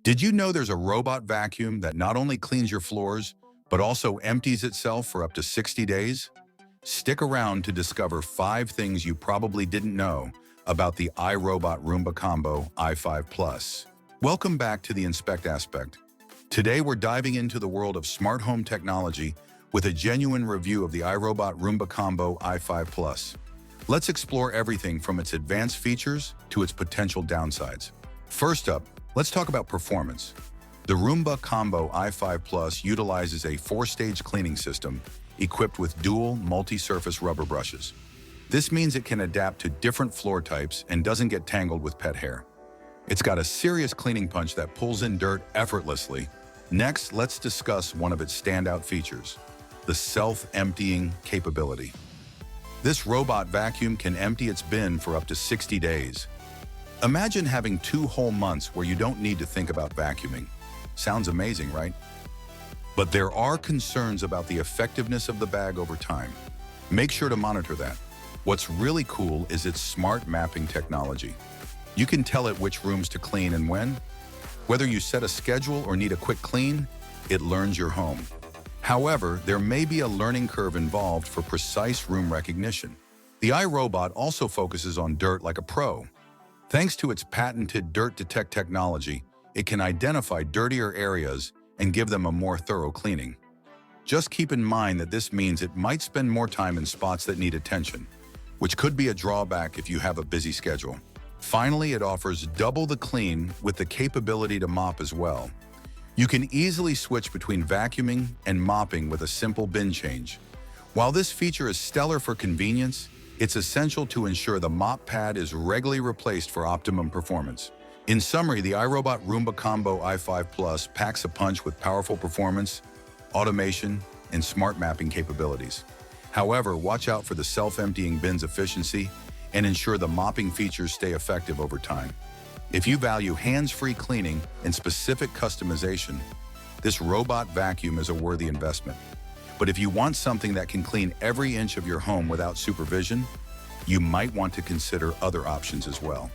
Did you know there's a robot vacuum that not only cleans your floors, but also empties itself for up to 60 days? Stick around to discover 5 things you probably didn't know about the iRobot Roomba Combo i5 Plus. Welcome back to the Inspect Aspect. Today we're diving into the world of smart home technology with a genuine review of the iRobot Roomba Combo i5 Plus. Let's explore everything from its advanced features to its potential downsides. First up, let's talk about performance. The Roomba Combo i5 Plus utilizes a 4-stage cleaning system equipped with dual multi-surface rubber brushes. This means it can adapt to different floor types and doesn't get tangled with pet hair. It's got a serious cleaning punch that pulls in dirt effortlessly. Next, let's discuss one of its standout features, the self-emptying capability. This robot vacuum can empty its bin for up to 60 days. Imagine having 2 whole months where you don't need to think about vacuuming. Sounds amazing, right? But there are concerns about the effectiveness of the bag over time. Make sure to monitor that. What's really cool is its smart mapping technology. You can tell it which rooms to clean and when. Whether you set a schedule or need a quick clean, it learns your home. However, there may be a learning curve involved for precise room recognition. The iRobot also focuses on dirt like a pro. Thanks to its patented dirt detect technology, it can identify dirtier areas and give them a more thorough cleaning. Just keep in mind that this means it might spend more time in spots that need attention, which could be a drawback if you have a busy schedule. Finally, it offers double the clean with the capability to mop as well. You can easily switch between vacuuming and mopping with a simple bin change. While this feature is stellar for convenience, it's essential to ensure the mop pad is regularly replaced for optimum performance. In summary, the iRobot Roomba Combo i5 Plus packs a punch with powerful performance, automation, and smart mapping capabilities. However, watch out for the self-emptying bin's efficiency and ensure the mopping features stay effective over time. If you value hands-free cleaning and specific customization, this robot vacuum is a worthy investment. But if you want something that can clean every inch of your home without supervision, you might want to consider other options as well.